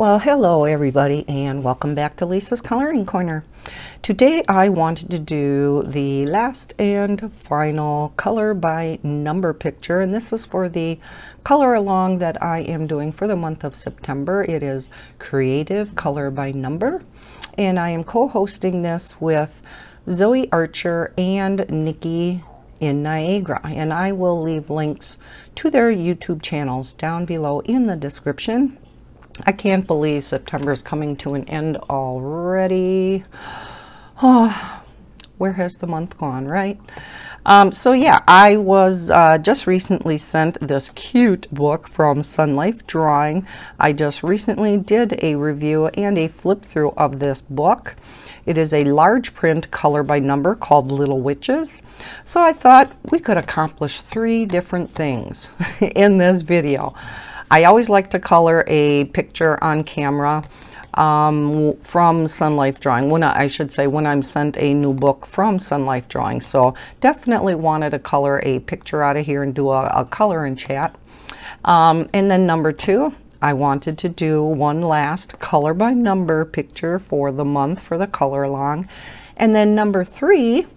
Well, hello everybody, and welcome back to Lisa's Coloring Corner. Today I wanted to do the last and final color by number picture, and this is for the color along that I am doing for the month of September. It is Creative Color by Number, and I am co-hosting this with Zoe Archer and Nikki in Niagara, and I will leave links to their YouTube channels down below in the description. I can't believe September is coming to an end already. Oh, where has the month gone, right? So yeah, I was just recently sent this cute book from Sunlife Drawing. I just recently did a review and a flip through of this book. It is a large print color by number called Little Witches. So I thought we could accomplish 3 different things in this video. I always like to color a picture on camera from Sunlife Drawing, when I should say when I'm sent a new book from Sunlife Drawing. So definitely wanted to color a picture out of here and do a color and chat. And then number 2, I wanted to do one last color by number picture for the month for the color along. And then number 3,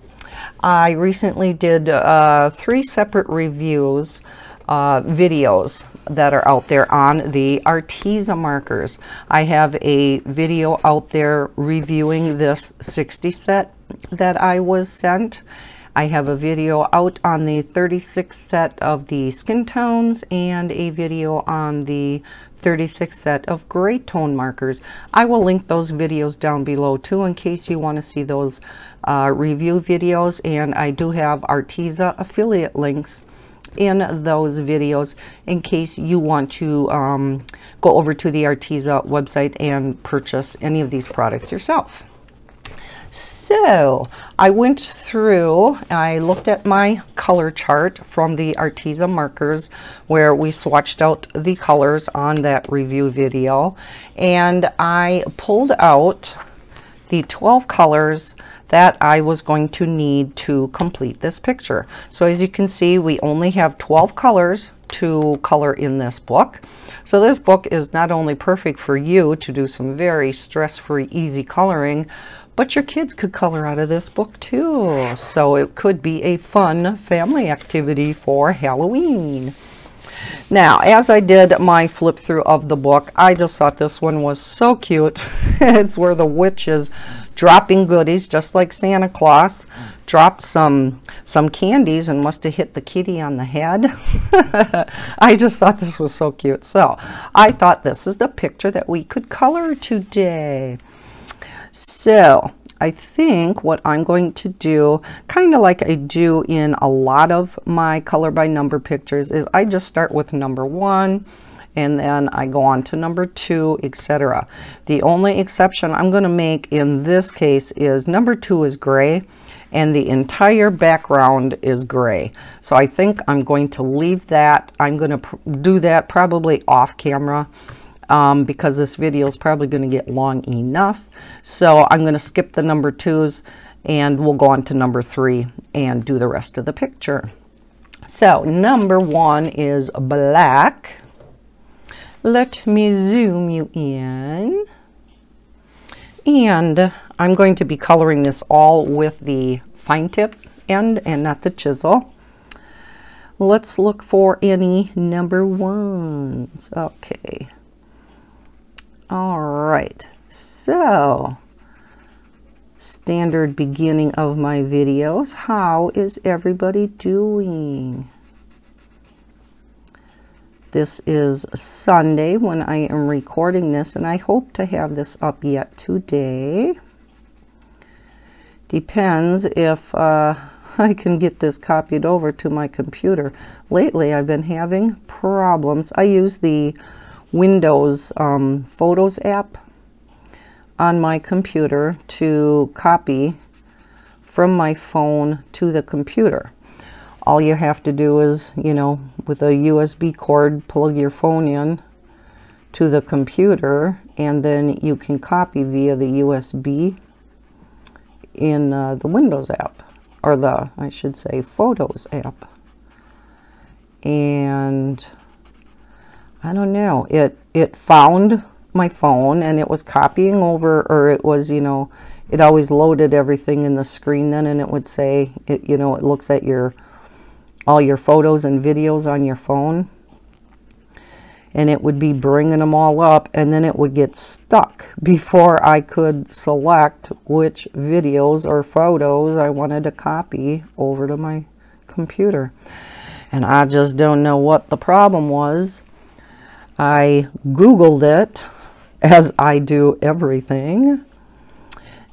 I recently did 3 separate reviews, videos that are out there on the Arteza markers. I have a video out there reviewing this 60 set that I was sent. I have a video out on the 36 set of the skin tones and a video on the 36 set of gray tone markers. I will link those videos down below too in case you want to see those review videos, and I do have Arteza affiliate links in those videos in case you want to go over to the Arteza website and purchase any of these products yourself. So I went through, I looked at my color chart from the Arteza markers where we swatched out the colors on that review video, and I pulled out the 12 colors that I was going to need to complete this picture. So as you can see, we only have 12 colors to color in this book. So this book is not only perfect for you to do some very stress-free, easy coloring, but your kids could color out of this book too. So it could be a fun family activity for Halloween. Now, as I did my flip through of the book, I just thought this one was so cute. It's where the witch is dropping goodies, just like Santa Claus dropped some candies and must have hit the kitty on the head. I just thought this was so cute. So I thought this is the picture that we could color today. So I think what I'm going to do, kind of like I do in a lot of my color by number pictures, is I just start with number 1 and then I go on to number 2, etc. The only exception I'm going to make in this case is number 2 is gray and the entire background is gray. So I think I'm going to leave that. I'm going to do that probably off camera, because this video is probably going to get long enough. So I'm going to skip the number 2s and we'll go on to number 3 and do the rest of the picture. So number 1 is black. Let me zoom you in. And I'm going to be coloring this all with the fine tip end and not the chisel. Let's look for any number 1s. Okay. All right, so standard beginning of my videos. How is everybody doing? This is Sunday when I am recording this, and I hope to have this up yet today. Depends if I can get this copied over to my computer. Lately, I've been having problems. I use the Windows Photos app on my computer to copy from my phone to the computer. All you have to do is, you know, with a USB cord, plug your phone in to the computer, and then you can copy via the USB in the Windows app, or the, I should say, Photos app. And I don't know, it found my phone, and it was copying over, or it was, you know, it always loaded everything in the screen then, and it would say, it, you know, it looks at all your photos and videos on your phone, and it would be bringing them all up, and then it would get stuck before I could select which videos or photos I wanted to copy over to my computer. And I just don't know what the problem was. I Googled it, as I do everything,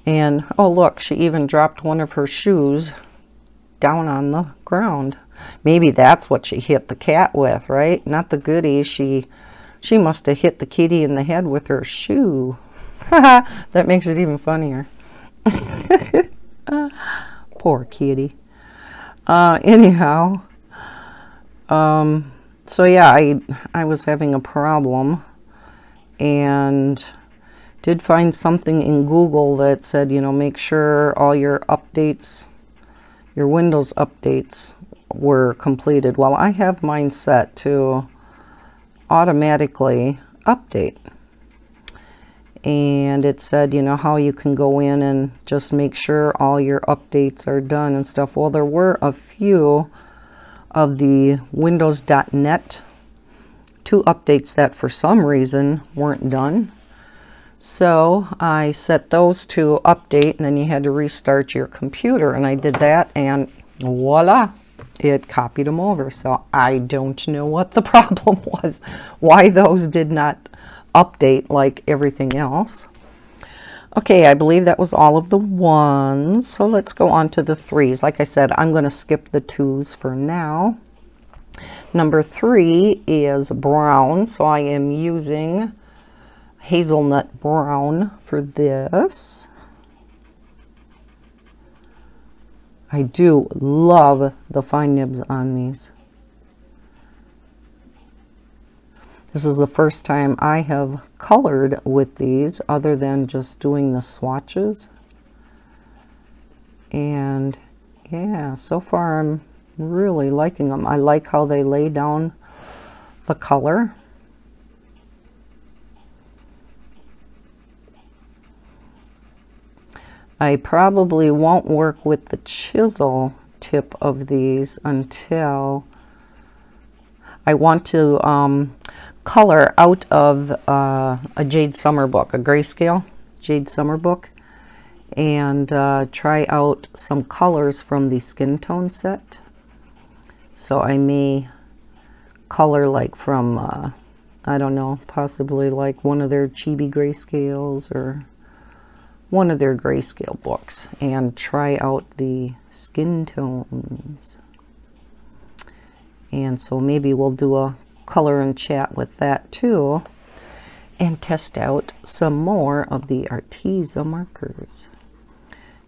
and oh look, she even dropped one of her shoes down on the ground. Maybe that's what she hit the cat with, right? Not the goodies. She must have hit the kitty in the head with her shoe. That makes it even funnier. Poor kitty. Anyhow, so yeah, I was having a problem, and did find something in Google that said, you know, make sure all your updates, your Windows updates were completed. Well, I have mine set to automatically update, and it said, you know, how you can go in and just make sure all your updates are done and stuff. Well, there were a few of the Windows.net 2 updates that for some reason weren't done. So I set those to update, and then you had to restart your computer, and I did that, and voila, it copied them over. So I don't know what the problem was, why those did not update like everything else. Okay, I believe that was all of the 1s, so let's go on to the 3s. Like I said, I'm going to skip the 2s for now. Number 3 is brown, so I am using hazelnut brown for this. I do love the fine nibs on these. This is the first time I have colored with these other than just doing the swatches. And yeah, so far I'm really liking them. I like how they lay down the color. I probably won't work with the chisel tip of these until I want to color out of a Jade Summer book, a grayscale Jade Summer book, and try out some colors from the skin tone set. So I may color like from, I don't know, possibly like one of their chibi grayscales or one of their grayscale books, and try out the skin tones. And so maybe we'll do a color and chat with that too, and test out some more of the Arteza markers.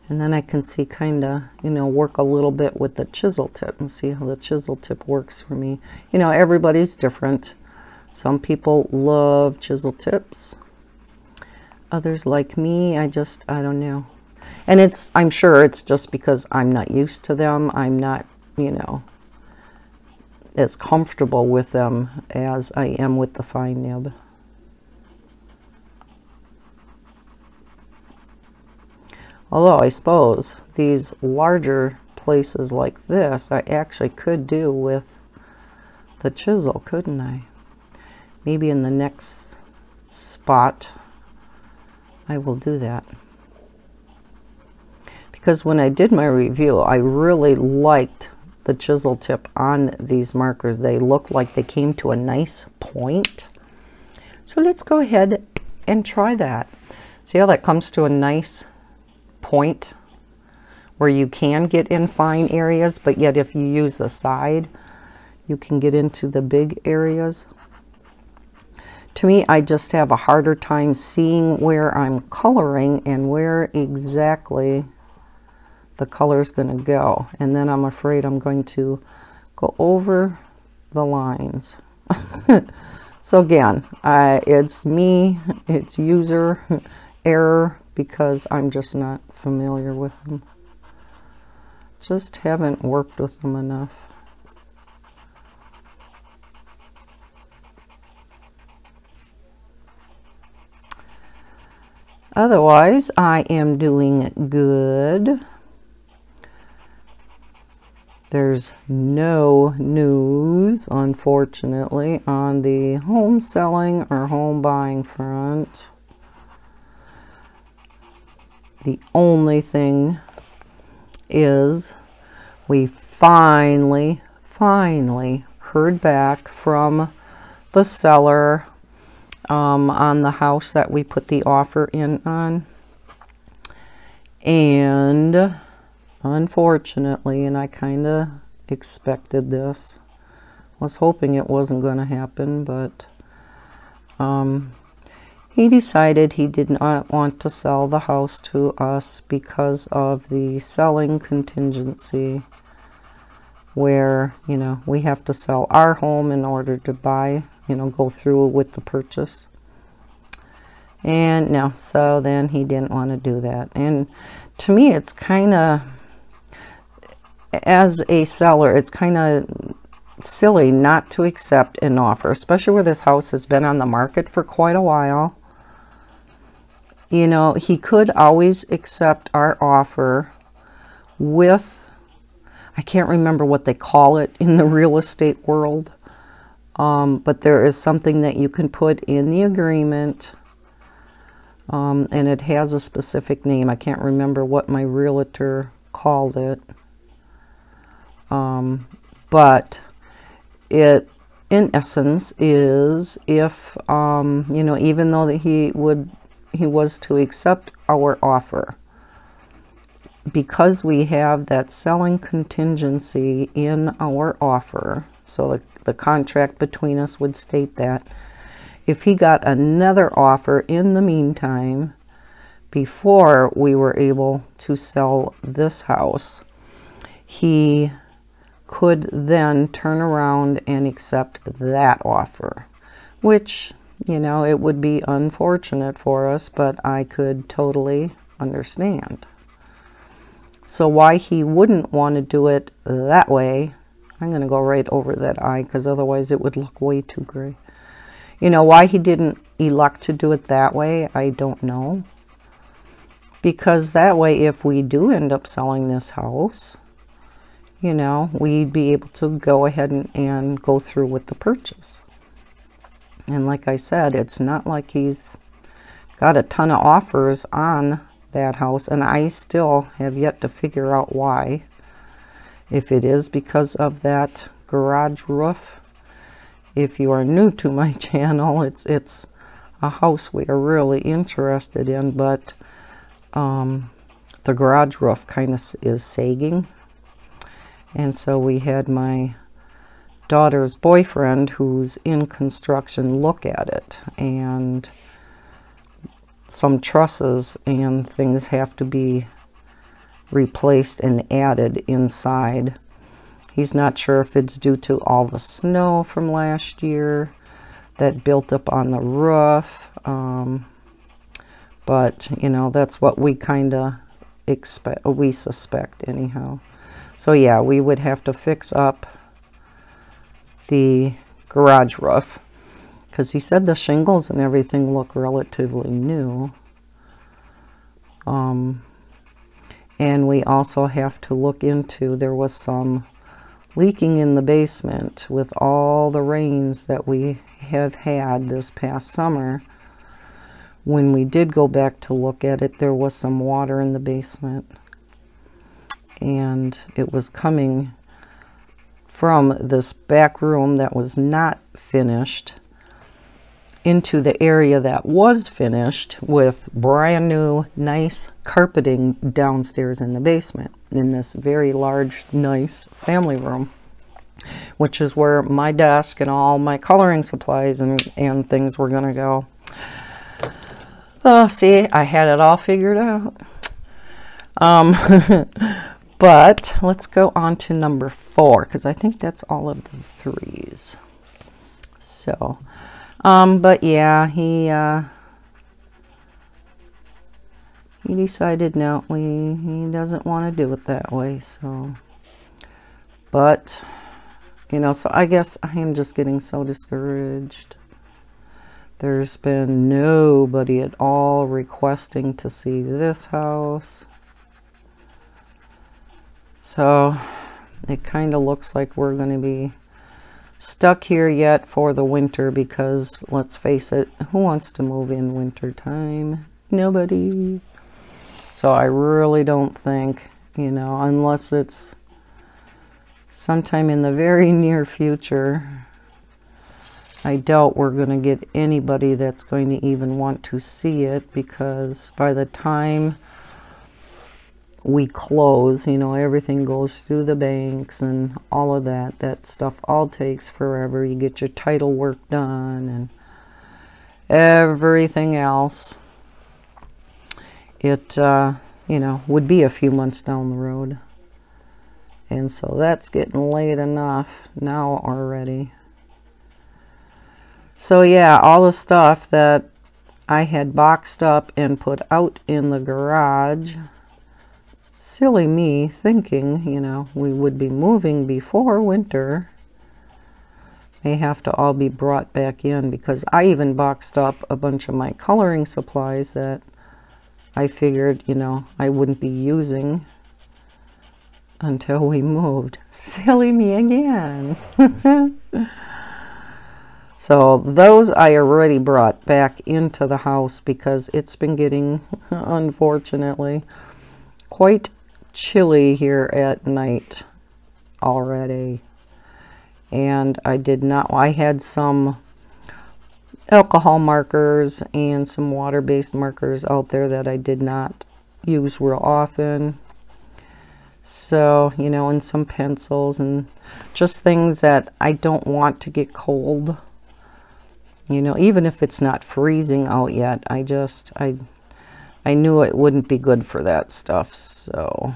And then I can see kind of, you know, work a little bit with the chisel tip and see how the chisel tip works for me. You know, everybody's different. Some people love chisel tips. Others like me, I don't know. And I'm sure it's just because I'm not used to them. I'm not, you know, as comfortable with them as I am with the fine nib. Although I suppose these larger places like this, I actually could do with the chisel, couldn't I? Maybe in the next spot I will do that. Because when I did my review, I really liked the chisel tip on these markers. They looked like they came to a nice point. So let's go ahead and try that. See how that comes to a nice point where you can get in fine areas, but yet if you use the side, you can get into the big areas. To me, I just have a harder time seeing where I'm coloring and where exactly the color is going to go. And then I'm afraid I'm going to go over the lines. So again, it's me, it's user error, because I'm just not familiar with them. Just haven't worked with them enough. Otherwise, I am doing good. There's no news, unfortunately, on the home selling or home buying front. The only thing is we finally heard back from the seller on the house that we put the offer in on. And unfortunately, and I kind of expected this, was hoping it wasn't going to happen, but he decided he did not want to sell the house to us because of the selling contingency, where, you know, we have to sell our home in order to buy, you know, go through with the purchase. And no, so then he didn't want to do that. And to me, it's kind of, as a seller, it's kind of silly not to accept an offer, especially where this house has been on the market for quite a while. You know, he could always accept our offer with, I can't remember what they call it in the real estate world, but there is something that you can put in the agreement, and it has a specific name. I can't remember what my realtor called it. But it, in essence, is if, you know, even though that he was to accept our offer, because we have that selling contingency in our offer, so the contract between us would state that if he got another offer in the meantime, before we were able to sell this house, he could then turn around and accept that offer, which, you know, it would be unfortunate for us, but I could totally understand. So why he wouldn't want to do it that way, I'm going to go right over that eye because otherwise it would look way too gray. You know, why he didn't elect to do it that way, I don't know. Because that way, if we do end up selling this house, you know, we'd be able to go ahead and go through with the purchase. And like I said, it's not like he's got a ton of offers on that house, and I still have yet to figure out why. If it is because of that garage roof. If you are new to my channel, it's a house we are really interested in, but the garage roof kind of is sagging. And so we had my daughter's boyfriend, who's in construction, look at it, and some trusses and things have to be replaced and added inside. He's not sure if it's due to all the snow from last year that built up on the roof, but you know, that's what we kind of expect, we suspect anyhow. So yeah, we would have to fix up the garage roof, because he said the shingles and everything look relatively new. And we also have to look into, there was some leaking in the basement with all the rains that we have had this past summer. When we did go back to look at it, there was some water in the basement, and it was coming from this back room that was not finished into the area that was finished with brand new nice carpeting downstairs in the basement, in this very large nice family room, which is where my desk and all my coloring supplies and things were gonna go. Oh, see, I had it all figured out. But let's go on to number 4, because I think that's all of the 3s. So, but yeah, he decided no, he doesn't want to do it that way. So, but you know, so I guess I am just getting so discouraged There's been nobody at all requesting to see this house. So it kind of looks like we're going to be stuck here yet for the winter, because let's face it, who wants to move in winter time? Nobody. So I really don't think, you know, unless it's sometime in the very near future, I doubt we're going to get anybody that's going to even want to see it, because by the time we close, you know, everything goes through the banks and all of that. That stuff all takes forever. You get your title work done and everything else. It, you know, would be a few months down the road. And so that's getting late enough now already. So yeah, all the stuff that I had boxed up and put out in the garage, silly me thinking, you know, we would be moving before winter, may have to all be brought back in, because I even boxed up a bunch of my coloring supplies that I figured, you know, I wouldn't be using until we moved. Silly me again. So those I already brought back into the house, because it's been getting, unfortunately, quite chilly here at night already. And I had some alcohol markers and some water-based markers out there that I did not use real often. So, you know, and some pencils and just things that I don't want to get cold. You know, even if it's not freezing out yet, I knew it wouldn't be good for that stuff. So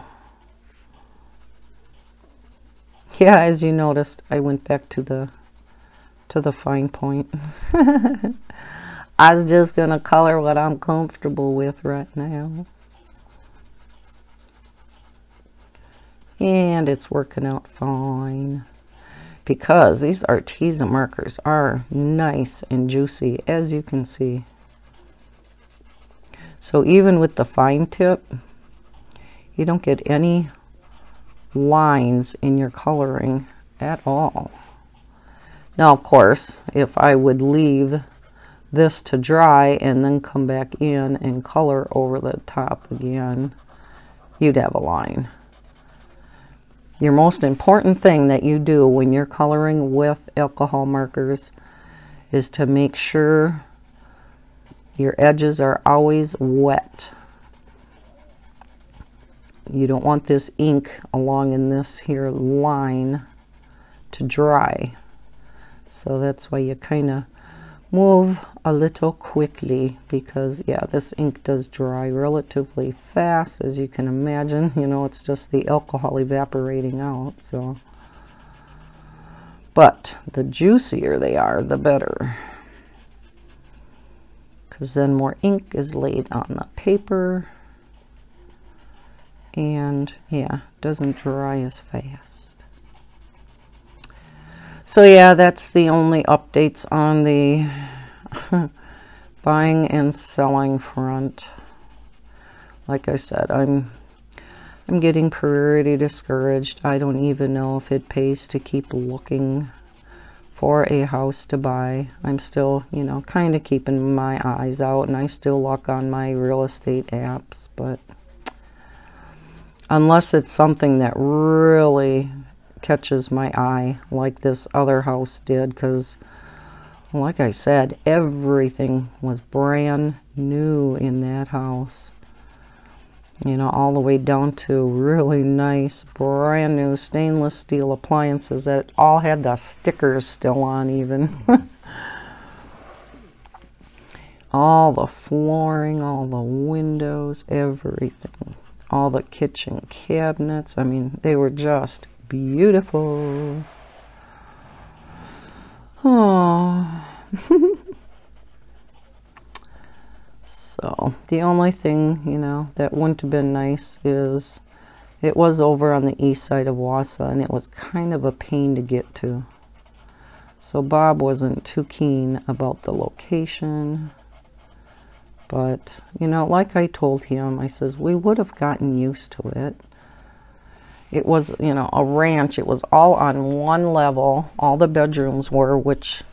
yeah, as you noticed, I went back to the fine point. I was just gonna color what I'm comfortable with right now, and it's working out fine, because these Arteza markers are nice and juicy, as you can see. So even with the fine tip, you don't get any lines in your coloring at all. Now, of course, if I would leave this to dry and then come back in and color over the top again, you'd have a line. Your most important thing that you do when you're coloring with alcohol markers is to make sure your edges are always wet. You don't want this ink along in this here line to dry. So that's why you kind of move a little quickly, because yeah, this ink does dry relatively fast, as you can imagine. You know, it's just the alcohol evaporating out. So, but the juicier they are, the better, because then more ink is laid on the paper, and yeah, doesn't dry as fast. So yeah, that's the only updates on the buying and selling front. Like I said, I'm getting pretty discouraged. I don't even know if it pays to keep looking for a house to buy. I'm still, you know, kind of keeping my eyes out, and I still look on my real estate apps, but unless it's something that really catches my eye, like this other house did, because like I said, everything was brand new in that house. You know, all the way down to really nice brand new stainless steel appliances that all had the stickers still on even. All the flooring, all the windows, everything. All the kitchen cabinets. I mean, they were just beautiful. Oh. So the only thing, you know, that wouldn't have been nice is it was over on the east side of Wausau, and it was kind of a pain to get to. So Bob wasn't too keen about the location. But, you know, like I told him, I says, we would have gotten used to it. It was, you know, a ranch. It was all on one level. All the bedrooms were, which,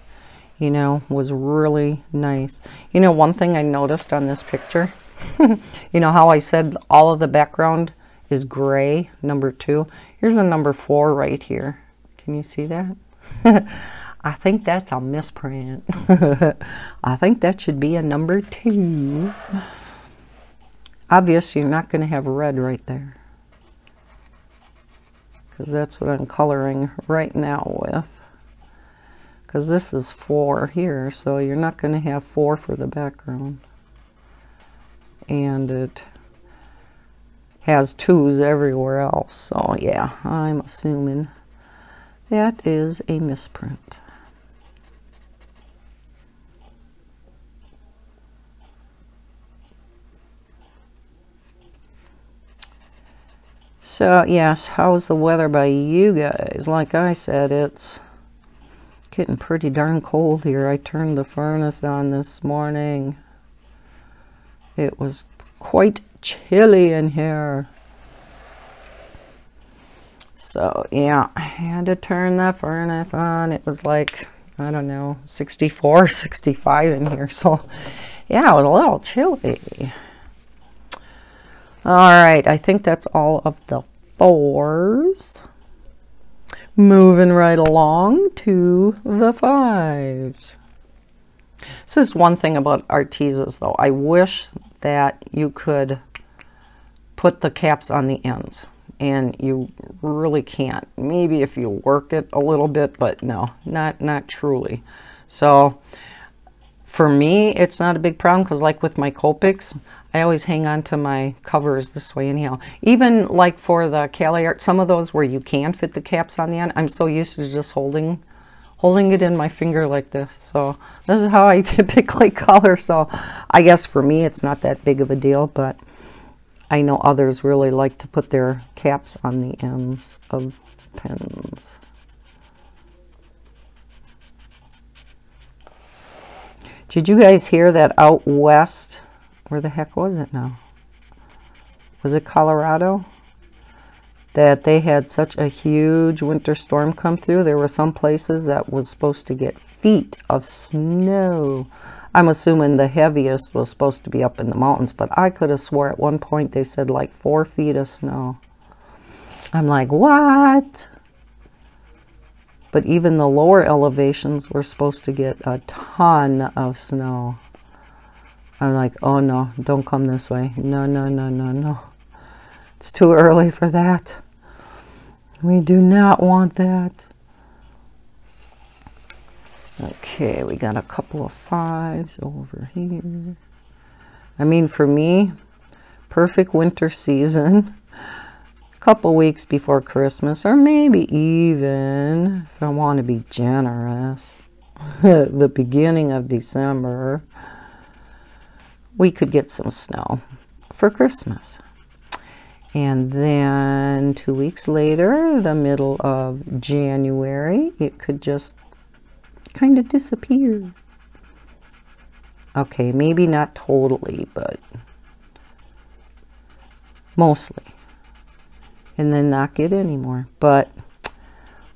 you know, was really nice. You know, one thing I noticed on this picture, you know how I said all of the background is gray, number 2? Here's a number 4 right here. Can you see that? I think that's a misprint. I think that should be a number 2. Obviously, you're not going to have red right there, because that's what I'm coloring right now with. Because this is 4 here, so you're not going to have 4 for the background. And it has 2s everywhere else. So yeah, I'm assuming that is a misprint. So yes, how's the weather by you guys? Like I said, it's getting pretty darn cold here. I turned the furnace on this morning. It was quite chilly in here. So yeah, I had to turn the furnace on. It was like, I don't know, 64, 65 in here. So yeah, it was a little chilly. All right, I think that's all of the 4s. Moving right along to the 5s. This is one thing about Artezas, though. I wish that you could put the caps on the ends, and you really can't. Maybe if you work it a little bit, but no, not truly. So for me, it's not a big problem, because like with my Copics, I always hang on to my covers this way anyhow. Even like for the Cali Art, some of those where you can fit the caps on the end, I'm so used to just holding it in my finger like this. So this is how I typically color. So I guess for me, it's not that big of a deal, but I know others really like to put their caps on the ends of pens. Did you guys hear that out west? Where the heck was it now? Was it Colorado? That they had such a huge winter storm come through. There were some places that was supposed to get feet of snow. I'm assuming the heaviest was supposed to be up in the mountains, but I could have swore at one point they said like 4 feet of snow. I'm like, what? But even the lower elevations were supposed to get a ton of snow. I'm like, oh no, don't come this way. No, no, no, no, no. It's too early for that. We do not want that. Okay, we got a couple of 5s over here. I mean, for me, perfect winter season. A couple weeks before Christmas, or maybe even, if I want to be generous, the beginning of December. We could get some snow for Christmas. And then 2 weeks later, the middle of January, it could just kind of disappear. Okay, maybe not totally, but mostly. And then not get any more. But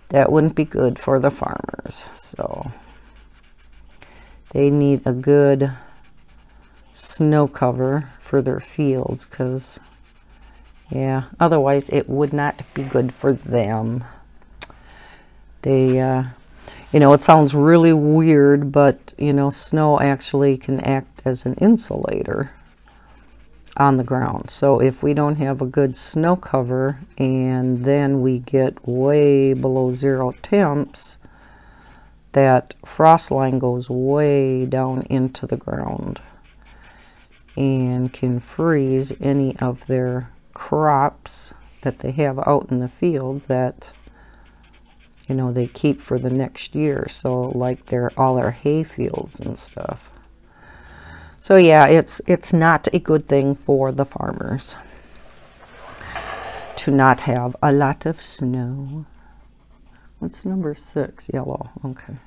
that wouldn't be good for the farmers. So they need a good snow cover for their fields, because yeah, otherwise it would not be good for them. They you know, it sounds really weird, but you know, snow actually can act as an insulator on the ground. So if we don't have a good snow cover and then we get way below 0 temps, that frost line goes way down into the ground and can freeze any of their crops that they have out in the field that, you know, they keep for the next year. So like all their hay fields and stuff. So yeah, it's not a good thing for the farmers to not have a lot of snow. What's number 6? Yellow. Okay.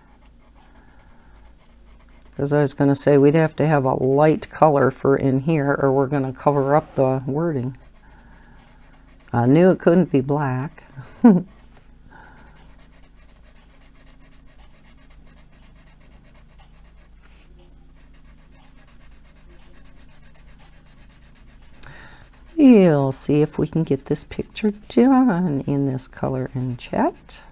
Because I was going to say we'd have to have a light color for in here, or we're going to cover up the wording. I knew it couldn't be black. We'll see if we can get this picture done in this color and chat.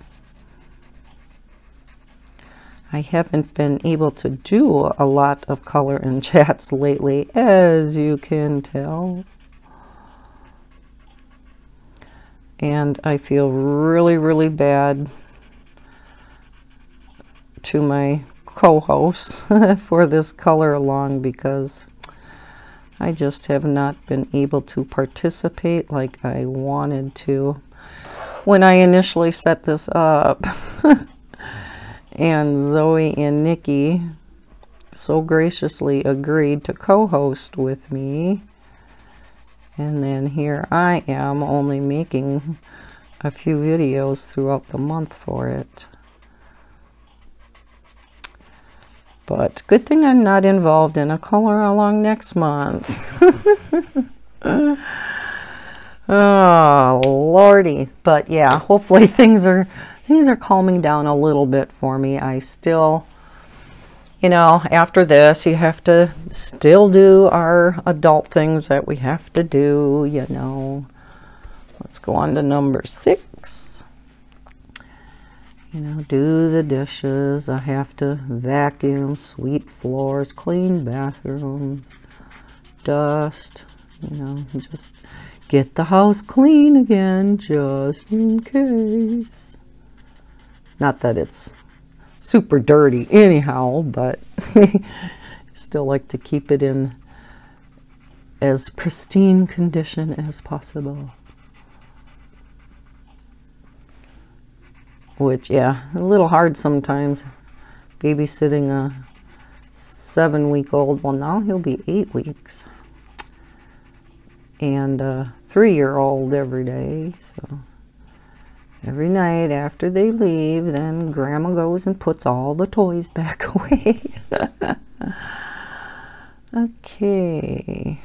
I haven't been able to do a lot of color and chats lately, as you can tell. And I feel really, really bad to my co-hosts for this color along, because I just have not been able to participate like I wanted to when I initially set this up. And Zoe and Nikki so graciously agreed to co-host with me. And then here I am only making a few videos throughout the month for it. But good thing I'm not involved in a color along next month. Oh, Lordy. But yeah, hopefully things are calming down a little bit for me. I still, you know, after this, you have to still do our adult things that we have to do, you know. Let's go on to number 6. You know, do the dishes. I have to vacuum, sweep floors, clean bathrooms, dust, you know, just get the house clean again, just in case. Not that it's super dirty anyhow, but still like to keep it in as pristine condition as possible. Which, yeah, a little hard sometimes. Babysitting a 7-week-old. Well, now he'll be 8 weeks. And a 3-year-old every day. So every night after they leave, then Grandma goes and puts all the toys back away. Okay.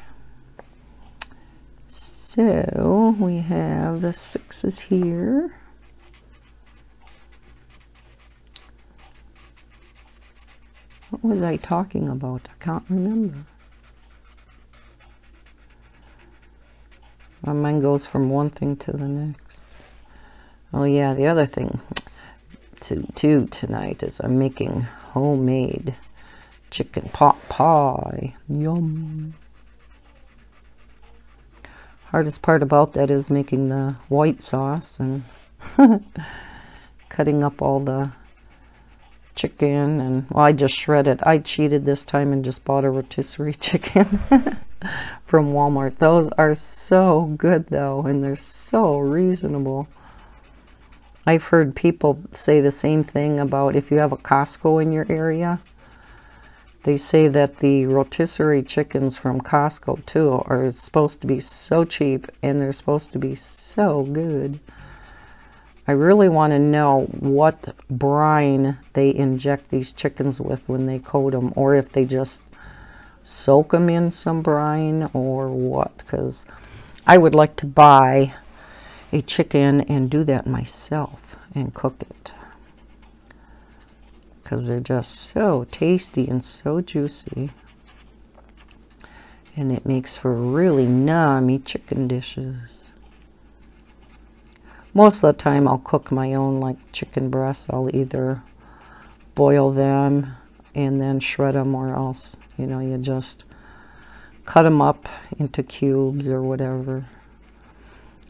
So we have the 6s here. What was I talking about? I can't remember. My mind goes from one thing to the next. Oh yeah, the other thing to do tonight is I'm making homemade chicken pot pie. Yum. Hardest part about that is making the white sauce and cutting up all the chicken. And well, I just shredded. I cheated this time and just bought a rotisserie chicken from Walmart. Those are so good though, and they're so reasonable. I've heard people say the same thing about if you have a Costco in your area. They say that the rotisserie chickens from Costco too are supposed to be so cheap, and they're supposed to be so good. I really want to know what brine they inject these chickens with when they coat them, or if they just soak them in some brine or what, because I would like to buy a chicken and do that myself and cook it, because they're just so tasty and so juicy, and it makes for really yummy chicken dishes. Most of the time I'll cook my own, like chicken breasts. I'll either boil them and then shred them, or else, you know, you just cut them up into cubes or whatever.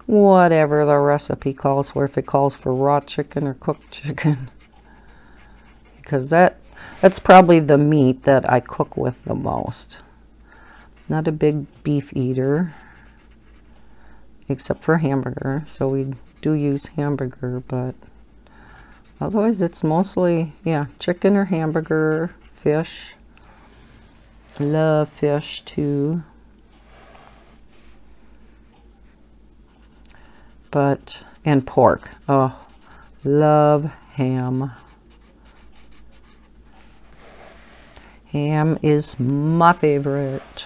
Whatever the recipe calls for, if it calls for raw chicken or cooked chicken. Because that's probably the meat that I cook with the most. Not a big beef eater, except for hamburger. So we do use hamburger, but otherwise it's mostly, yeah, chicken or hamburger, fish. Love fish too. But, and pork. Oh, love ham. Ham is my favorite.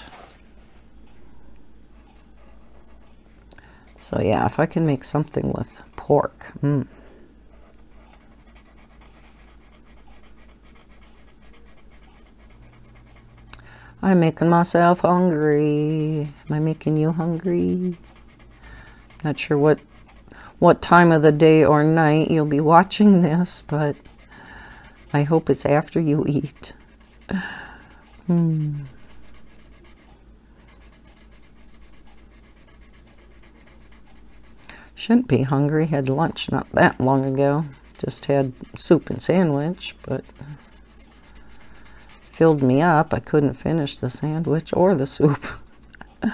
So yeah, if I can make something with pork. I'm making myself hungry. Am I making you hungry? Not sure what time of the day or night you'll be watching this, but I hope it's after you eat. Shouldn't be hungry. Had lunch not that long ago. Just had soup and sandwich, but filled me up. I couldn't finish the sandwich or the soup. So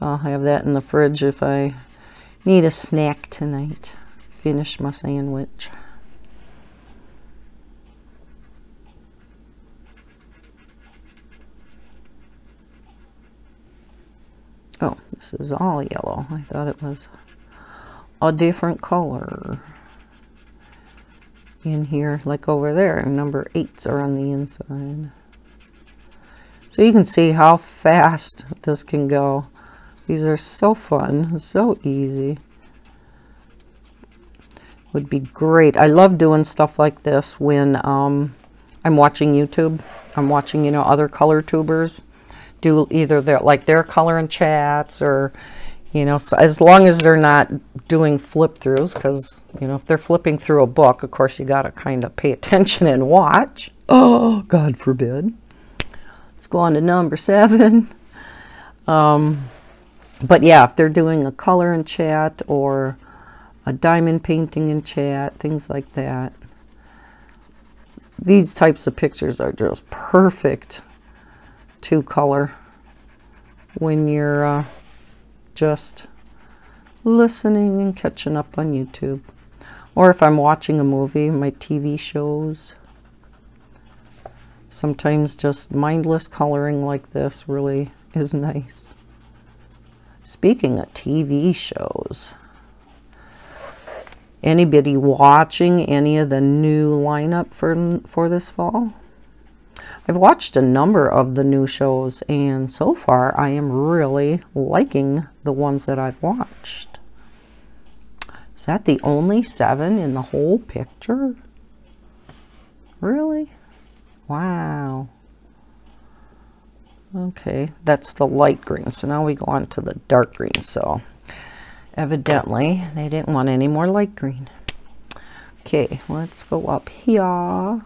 I'll have that in the fridge if I need a snack tonight. Finish my sandwich. Oh, this is all yellow. I thought it was a different color. In here, like over there, number 8s are on the inside. So you can see how fast this can go. These are so fun, so easy. Would be great. I love doing stuff like this when I'm watching YouTube. I'm watching, you know, other color tubers do either their color and chats, or, you know, so as long as they're not doing flip throughs, because, you know, if they're flipping through a book, of course you got to kind of pay attention and watch. Oh, God forbid. Let's go on to number 7. But yeah, if they're doing a color and chat or a diamond painting and chat, things like that, these types of pictures are just perfect to color when you're just listening and catching up on YouTube. Or if I'm watching a movie, my TV shows. Sometimes just mindless coloring like this really is nice. Speaking of TV shows, anybody watching any of the new lineup for this fall? I've watched a number of the new shows, and so far I am really liking the ones that I've watched. Is that the only 7 in the whole picture? Really? Wow. Okay, that's the light green. So now we go on to the dark green. So evidently they didn't want any more light green. Okay, let's go up here.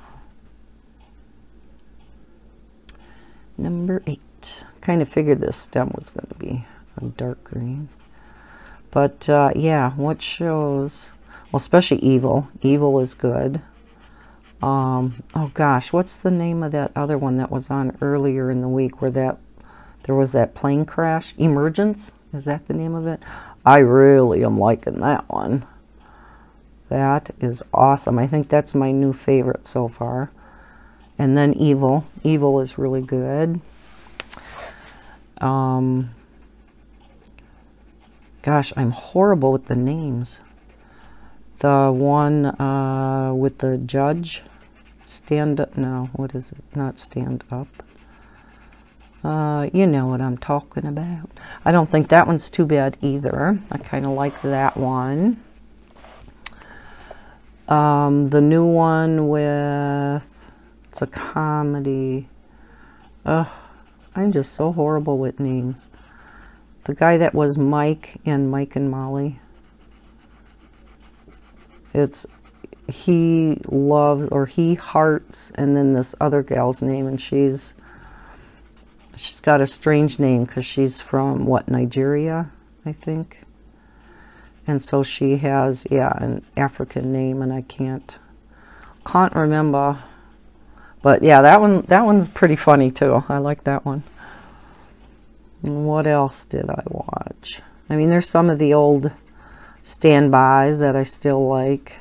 Number 8. Kind of figured this stem was going to be a dark green. But yeah, what shows? Well, especially Evil. Evil is good. Oh gosh, what's the name of that other one that was on earlier in the week where there was that plane crash? Emergence? Is that the name of it? I really am liking that one. That is awesome. I think that's my new favorite so far. And then Evil. Evil is really good. Gosh, I'm horrible with the names. The one with the judge. Stand Up. No, what is it? Not Stand Up. You know what I'm talking about. I don't think that one's too bad either. I kind of like that one. The new one with... It's a comedy. I'm just so horrible with names. The guy that was Mike in Mike and Molly. He loves, or he hearts, and then this other gal's name, and she's got a strange name because she's from, what, Nigeria, I think. And so she has, yeah, an African name, and I can't remember. But yeah, that one's pretty funny too. I like that one. And what else did I watch? I mean, there's some of the old standbys that I still like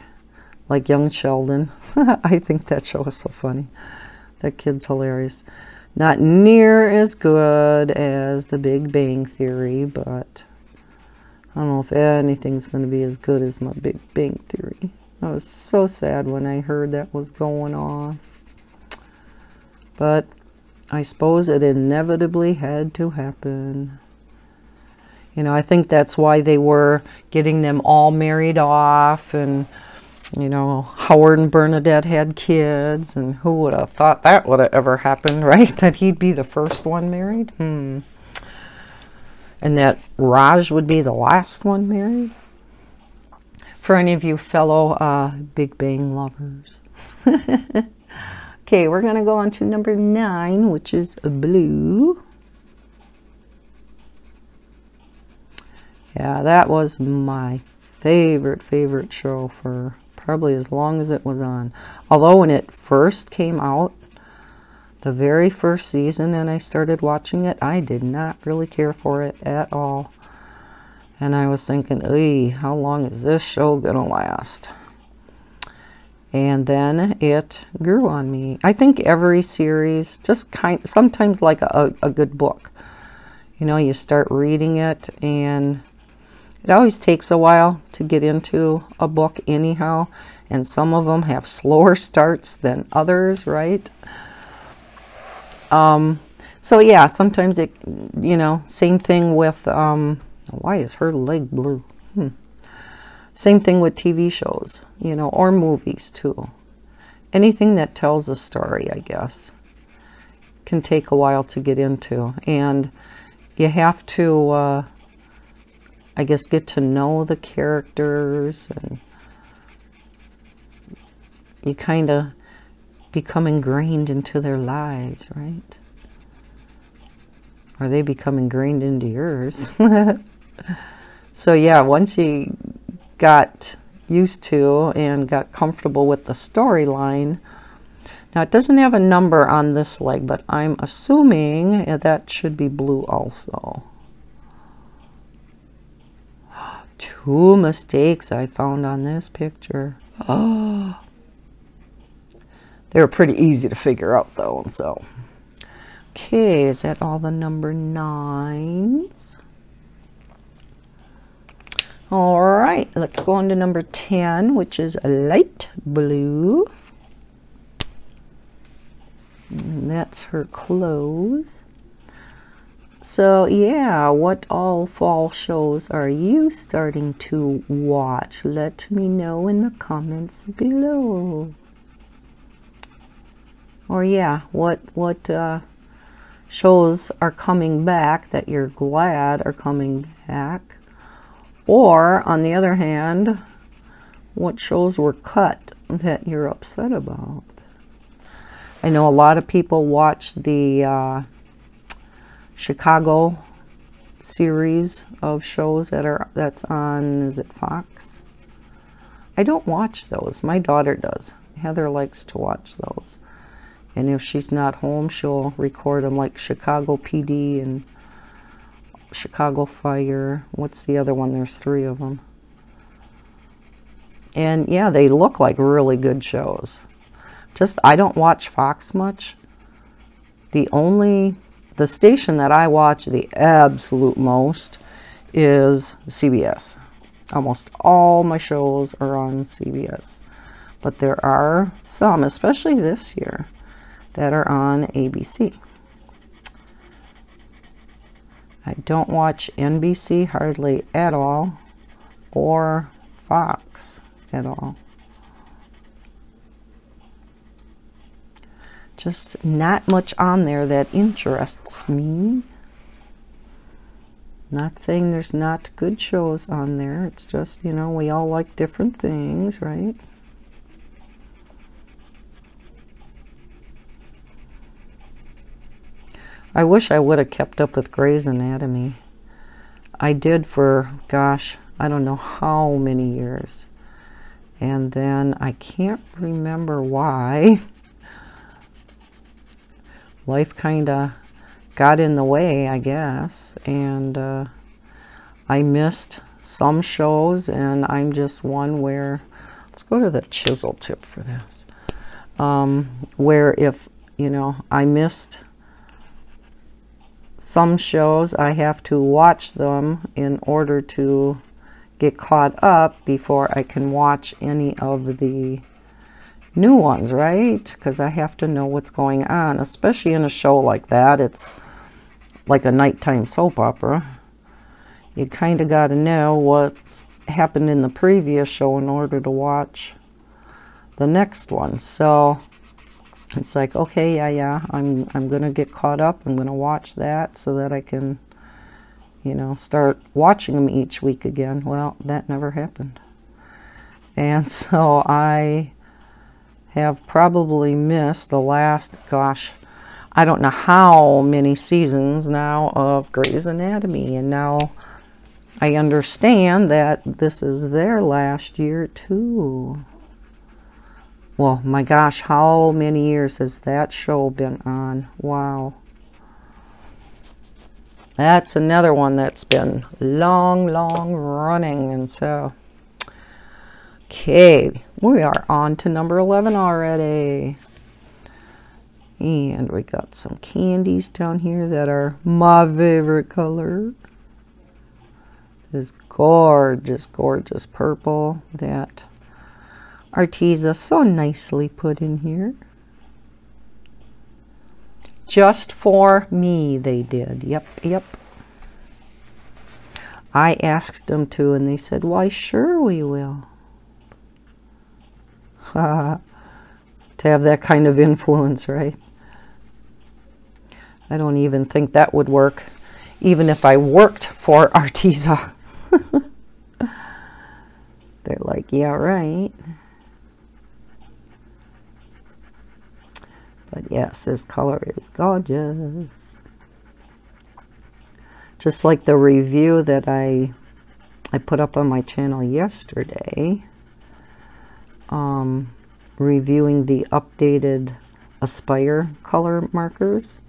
Young Sheldon. I think that show is so funny. That kid's hilarious. Not near as good as The Big Bang Theory, but I don't know if anything's going to be as good as my Big Bang Theory. I was so sad when I heard that was going on. But I suppose it inevitably had to happen. You know, I think that's why they were getting them all married off, and, you know, Howard and Bernadette had kids, and who would have thought that would have ever happened, right? That he'd be the first one married? And that Raj would be the last one married? For any of you fellow Big Bang lovers. Okay, we're going to go on to number 9, which is blue. Yeah, that was my favorite show for probably as long as it was on. Although when it first came out, the very first season, and I started watching it, I did not really care for it at all. And I was thinking, "Hey, how long is this show gonna last?" And then it grew on me. I think every series, just sometimes like a good book. You know, you start reading it, and it always takes a while to get into a book anyhow. And some of them have slower starts than others, right? So yeah, sometimes it, you know, same thing with, why is her leg blue? Same thing with TV shows, you know, or movies too. Anything that tells a story, I guess, can take a while to get into. And you have to, I guess, get to know the characters, and you kind of become ingrained into their lives, right? Or they become ingrained into yours. So yeah, once you got used to and got comfortable with the storyline. Now it doesn't have a number on this leg, but I'm assuming that should be blue also. 2 mistakes I found on this picture. Oh, they were pretty easy to figure out though. So okay, is that all the number 9s? All right, let's go on to number 10, which is a light blue. And that's her clothes. So yeah, what all fall shows are you starting to watch? Let me know in the comments below. Or yeah, what shows are coming back that you're glad are coming back? Or, on the other hand, what shows were cut that you're upset about? I know a lot of people watch the Chicago series of shows that's on, is it Fox? I don't watch those. My daughter does. Heather likes to watch those. And if she's not home, she'll record them, like Chicago PD and Chicago Fire. What's the other one? There's 3 of them. And yeah, they look like really good shows. Just, I don't watch Fox much. The station that I watch the absolute most is CBS. Almost all my shows are on CBS. But there are some, especially this year, that are on ABC. I don't watch NBC hardly at all, or Fox at all. Just not much on there that interests me. Not saying there's not good shows on there. It's just, you know, we all like different things, right? I wish I would have kept up with Grey's Anatomy. I did for, gosh, I don't know how many years. And then I can't remember why. Life kind of got in the way, I guess. And I missed some shows, and I'm just one where, let's go to the chisel tip for this. Where if, you know, I missed some shows, I have to watch them in order to get caught up before I can watch any of the new ones, right? Because I have to know what's going on, especially in a show like that. It's like a nighttime soap opera. You kind of got to know what's happened in the previous show in order to watch the next one. So it's like, okay, yeah, I'm gonna get caught up. I'm gonna watch that so that I can, you know, start watching them each week again. Well, that never happened. And so I have probably missed the last, gosh, I don't know how many seasons now of Grey's Anatomy. And now I understand that this is their last year too. Well, my gosh, how many years has that show been on? Wow. That's another one that's been long running. And so, okay, we are on to number 11 already. And we got some candies down here that are my favorite color. This gorgeous, gorgeous purple that Arteza so nicely put in here. Just for me, they did. Yep. I asked them to, and they said, why, sure we will. To have that kind of influence, right? I don't even think that would work, even if I worked for Arteza. They're like, yeah, right. But yes, this color is gorgeous. Just like the review that I put up on my channel yesterday, reviewing the updated Aspire color markers.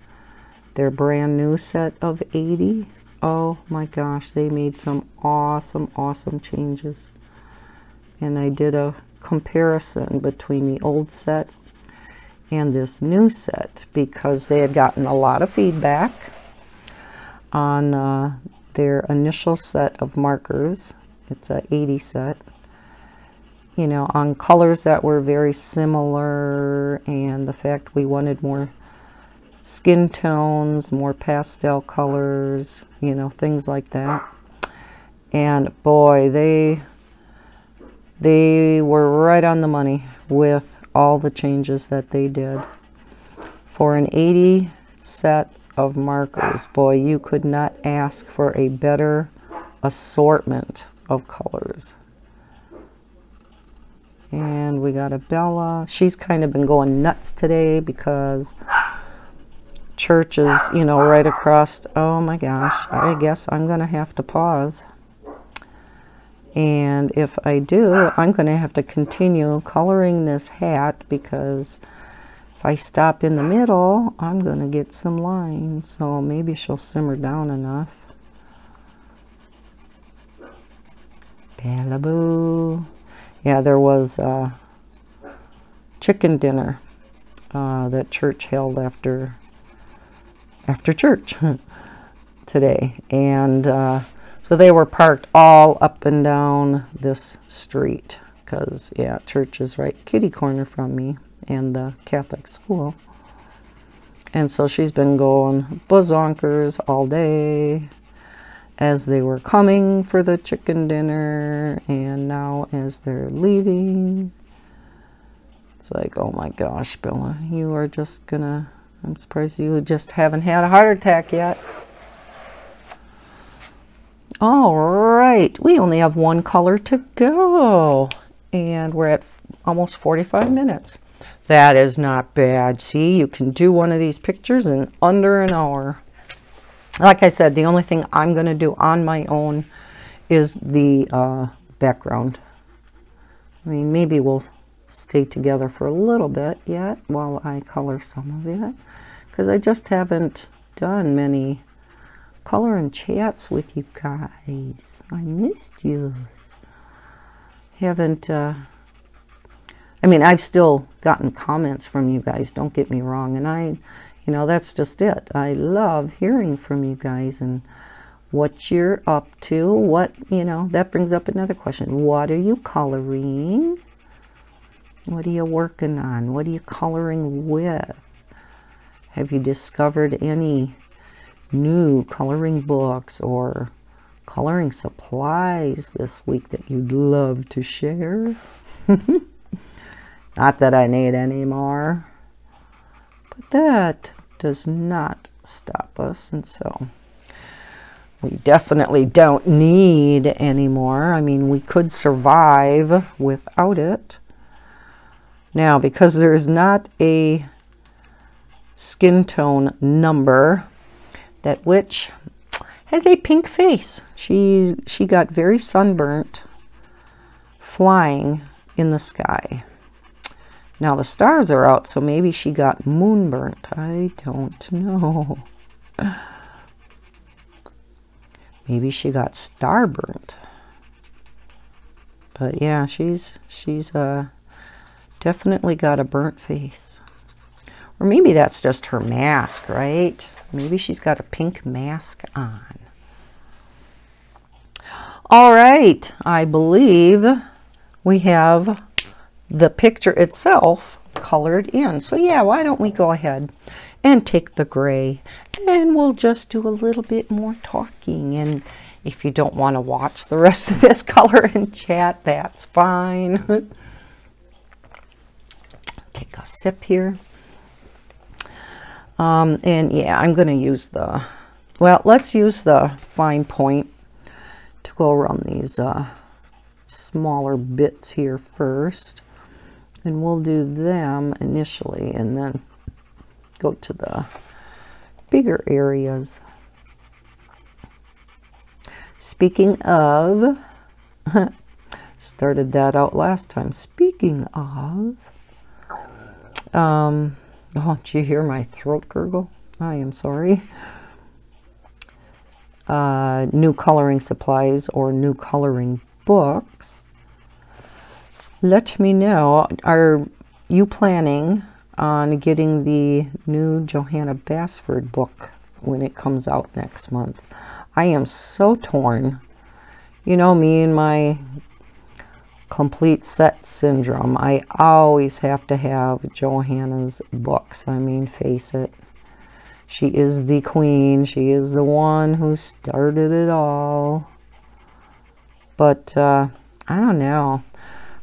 Their brand new set of 80. Oh my gosh, they made some awesome changes. And I did a comparison between the old set and this new set because they had gotten a lot of feedback on their initial set of markers. It's a 80 set, you know, on colors that were very similar, and the fact we wanted more skin tones, more pastel colors, you know, things like that. And boy, they were right on the money with all the changes that they did. For an 80 set of markers, boy, you could not ask for a better assortment of colors. And we got a Bella. She's kind of been going nuts today because church is, you know, right across. Oh my gosh, I guess I'm gonna have to pause. And if I do, I'm going to have to continue coloring this hat because if I stop in the middle, I'm going to get some lines. So maybe she'll simmer down enough. Bellaboo. Yeah, there was a chicken dinner that church held after church today. And so they were parked all up and down this street because, yeah, church is right kitty corner from me and the Catholic school. And so she's been going bazonkers all day as they were coming for the chicken dinner, and now as they're leaving. It's like, oh my gosh, Bella, you are just gonna, I'm surprised you just haven't had a heart attack yet. All right, we only have one color to go, and we're at almost 45 minutes. That is not bad. See, you can do one of these pictures in under an hour. Like I said, the only thing I'm going to do on my own is the background. I mean, maybe we'll stay together for a little bit yet while I color some of it, because I just haven't done many color and chats with you guys. I missed you. Haven't I mean, I've still gotten comments from you guys, don't get me wrong, and you know, that's just it. I love hearing from you guys and what you're up to. What, you know, that brings up another question. What are you coloring? What are you working on? What are you coloring with? Have you discovered any new coloring books or coloring supplies this week that you'd love to share? Not that I need any more, but that does not stop us, and so we definitely don't need any more. I mean, we could survive without it. Now, because there's not a skin tone number, that witch has a pink face. She got very sunburnt flying in the sky. Now the stars are out, so maybe she got moonburnt. I don't know. Maybe she got starburnt. But yeah, she's definitely got a burnt face. Or maybe that's just her mask, right? Maybe she's got a pink mask on. All right, I believe we have the picture itself colored in. So yeah, why don't we go ahead and take the gray, and we'll just do a little bit more talking. And if you don't want to watch the rest of this color and chat, that's fine. Take a sip here. And yeah, I'm going to use the, well, let's use the fine point to go around these smaller bits here first. And we'll do them initially and then go to the bigger areas. Speaking of, started that out last time. Speaking of, oh, did you hear my throat gurgle? I am sorry. New coloring supplies or new coloring books. Let me know, are you planning on getting the new Johanna Basford book when it comes out next month? I am so torn. You know me and my complete set syndrome. I always have to have Johanna's books. I mean, face it. She is the queen. She is the one who started it all. But I don't know.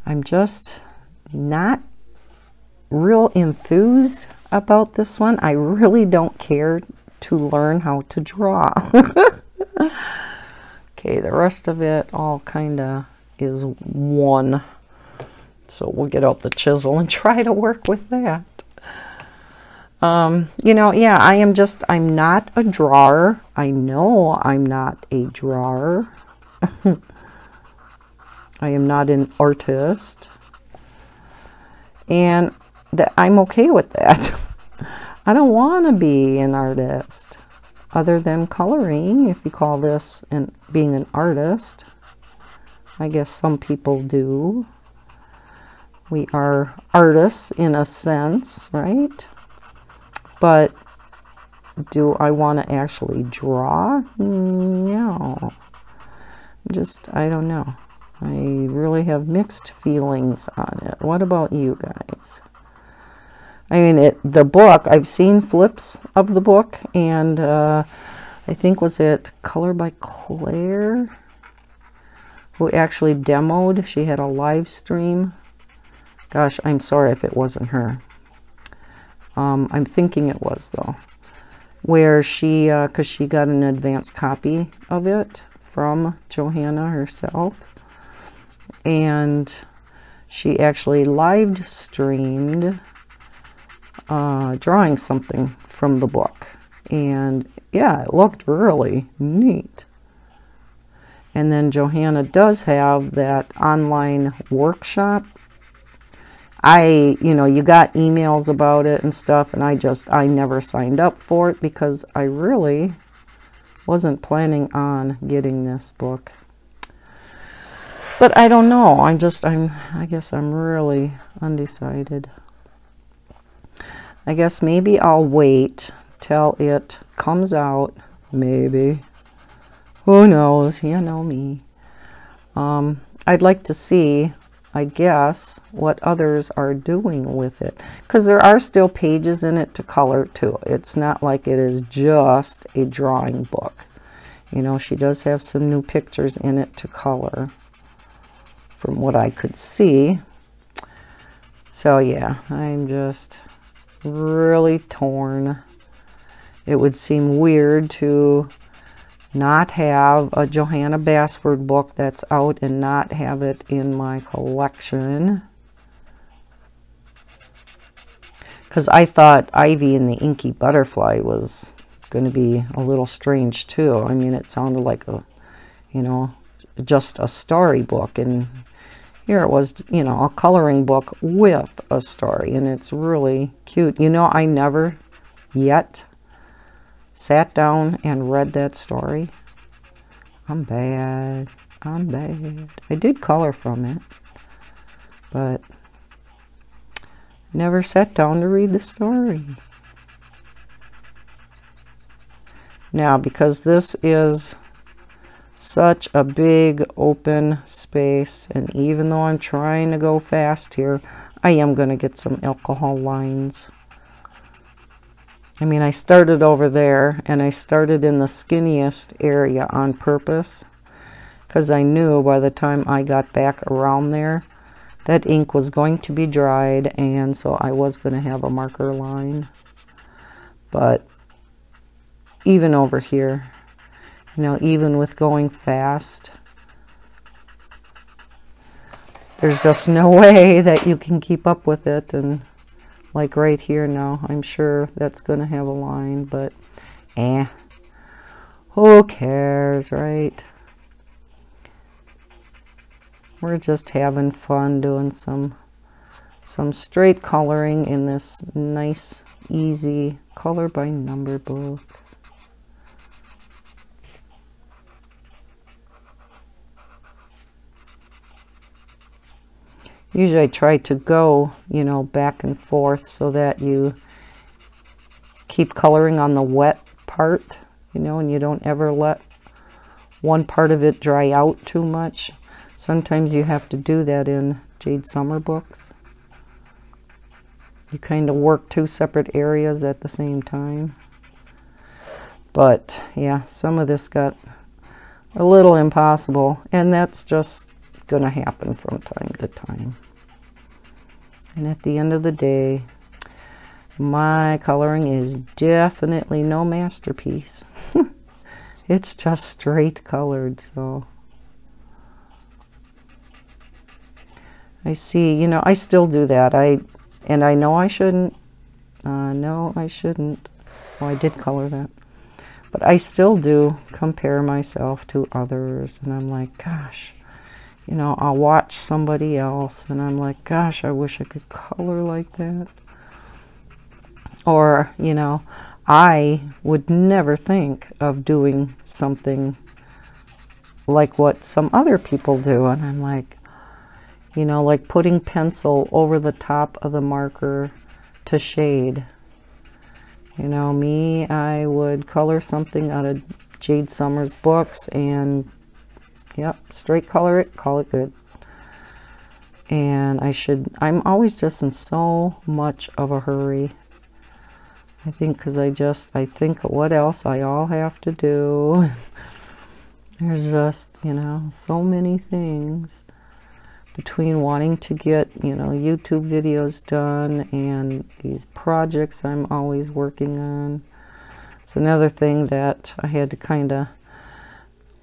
I'm just not real enthused about this one. I really don't care to learn how to draw. Okay, the rest of it all kind of is one. So we'll get out the chisel and try to work with that. You know, yeah, I'm not a drawer. I know I'm not a drawer. I am not an artist. And that I'm okay with that. I don't want to be an artist other than coloring, if you call this being an artist. I guess some people do. We are artists in a sense, right? But do I want to actually draw? No. I don't know. I really have mixed feelings on it. What about you guys? I mean, the book, I've seen flips of the book, and I think, was it Color by Claire who actually demoed? She had a live stream. Gosh, I'm sorry if it wasn't her. I'm thinking it was, though, where she, because she got an advanced copy of it from Johanna herself, and she actually live streamed drawing something from the book, and yeah, it looked really neat. And then Johanna does have that online workshop. You know, you got emails about it and stuff, and I never signed up for it because I really wasn't planning on getting this book. But I don't know. I guess I'm really undecided. I guess maybe I'll wait till it comes out. Maybe. Who knows? You know me. I'd like to see I guess, what others are doing with it, because there are still pages in it to color too. It's not like it is just a drawing book. You know, she does have some new pictures in it to color from what I could see. So yeah, I'm just really torn. It would seem weird to not have a Johanna Basford book that's out and not have it in my collection. Because I thought Ivy and the Inky Butterfly was going to be a little strange too. I mean, it sounded like a, you know, just a story book, and here it was, you know, a coloring book with a story, and it's really cute. You know, I never yet sat down and read that story. I'm bad. I'm bad. I did color from it, but never sat down to read the story. Now, because this is such a big open space, and even though I'm trying to go fast here, I am going to get some alcohol lines. I mean, I started over there, and I started in the skinniest area on purpose, because I knew by the time I got back around there that ink was going to be dried, and so I was going to have a marker line. But even over here, you know, even with going fast, there's just no way that you can keep up with it. And like right here now, I'm sure that's going to have a line, but who cares, right? We're just having fun doing some straight coloring in this nice, easy color by number book. Usually I try to go, you know, back and forth so that you keep coloring on the wet part, you know, and you don't ever let one part of it dry out too much. Sometimes you have to do that in Jade Summer books. You kind of work two separate areas at the same time. But yeah, some of this got a little impossible, and that's just going to happen from time to time. And at the end of the day, my coloring is definitely no masterpiece. It's just straight colored. So I see, you know, I still do that. And I know I shouldn't. No, I shouldn't. Oh, I did color that. But I still do compare myself to others, and I'm like, gosh, you know, I'll watch somebody else, and I'm like, gosh, I wish I could color like that. Or, you know, I would never think of doing something like what some other people do. And I'm like, you know, like putting pencil over the top of the marker to shade. You know, me, I would color something out of Jade Summer's books and, yep, straight color it, call it good. And I'm always just in so much of a hurry. I think because I think what else I all have to do. There's just, you know, so many things between wanting to get, you know, YouTube videos done and these projects I'm always working on. It's another thing that I had to kind of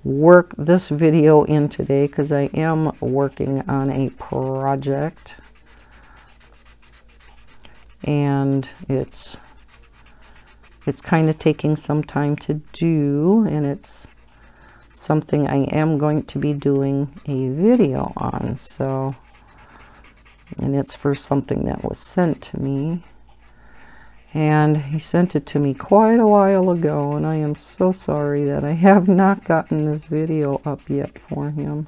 work this video in today, because I am working on a project, and it's kind of taking some time to do, and it's something I am going to be doing a video on. So, and it's for something that was sent to me, and he sent it to me quite a while ago, and I am so sorry that I have not gotten this video up yet for him.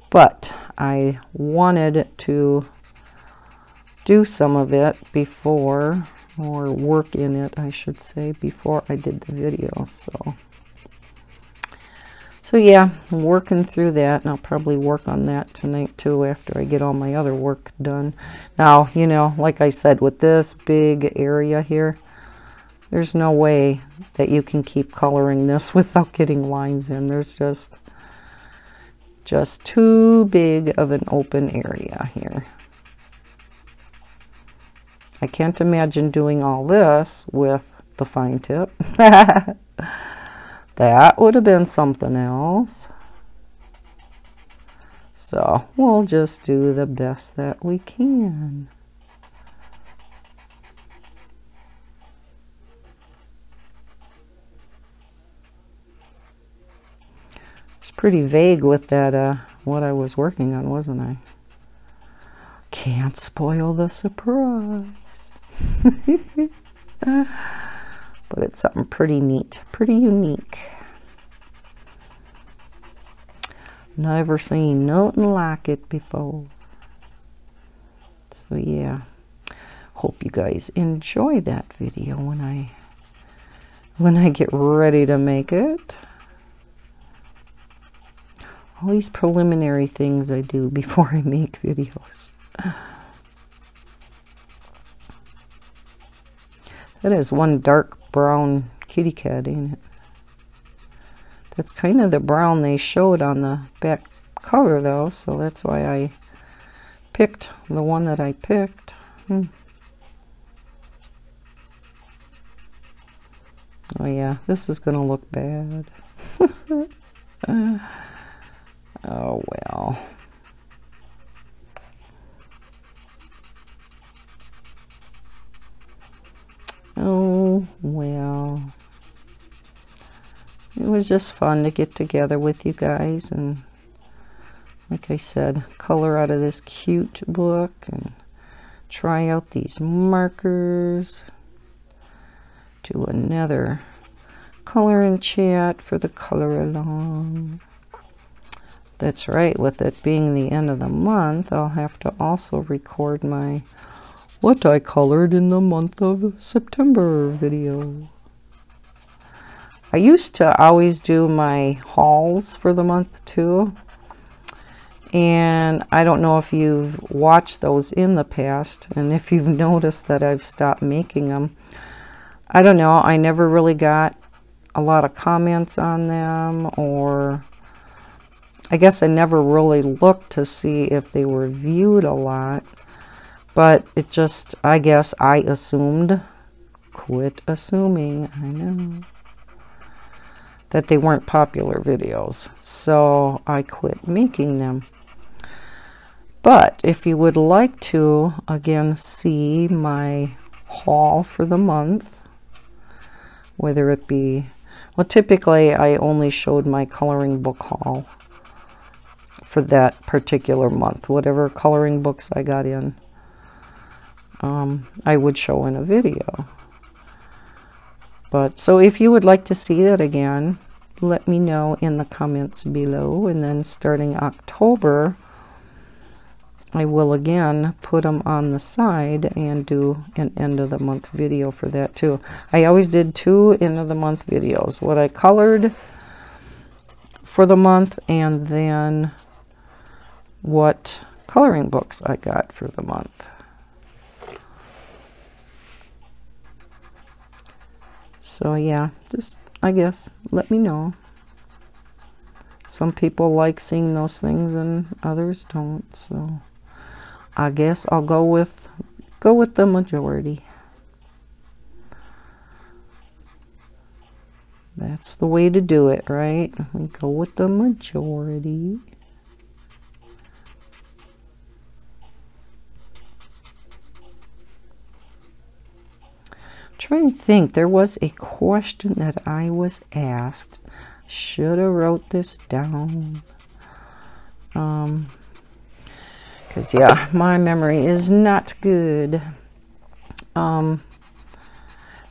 But I wanted to do some of it before, or work in it, I should say, before I did the video. So yeah, I'm working through that, and I'll probably work on that tonight too after I get all my other work done. Now, you know, like I said, with this big area here, there's no way that you can keep coloring this without getting lines in. There's just too big of an open area here. I can't imagine doing all this with the fine tip. That would have been something else. So we'll just do the best that we can. It's pretty vague with that, what I was working on, wasn't I? Can't spoil the surprise. But it's something pretty neat, pretty unique. Never seen nothing like it before. So yeah, hope you guys enjoy that video when I get ready to make it. All these preliminary things I do before I make videos. That is one dark brown kitty cat, ain't it? That's kind of the brown they showed on the back cover though, so that's why I picked the one that I picked. Oh yeah, this is gonna look bad. Oh well. Oh well. It was just fun to get together with you guys and, like I said, color out of this cute book and try out these markers. Do another color and chat for the color along. That's right, with it being the end of the month, I'll have to also record my what I colored in the month of September video. I used to always do my hauls for the month too, and I don't know if you've watched those in the past, and if you've noticed that I've stopped making them. I don't know, I never really got a lot of comments on them, or I guess I never really looked to see if they were viewed a lot, but it just, I guess I assumed, quit assuming, I know, that they weren't popular videos, so I quit making them. But if you would like to, again, see my haul for the month, whether it be, well, typically I only showed my coloring book haul for that particular month. Whatever coloring books I got in, I would show in a video. But so if you would like to see that again, let me know in the comments below, and then starting October I will again put them on the side and do an end of the month video for that too. I always did 2 end of the month videos, what I colored for the month and then what coloring books I got for the month. So yeah, just, I guess, let me know. Some people like seeing those things and others don't, so I guess I'll go with the majority. That's the way to do it, right? We go with the majority. Trying to think, there was a question that I was asked. Should have wrote this down. Because yeah, my memory is not good. That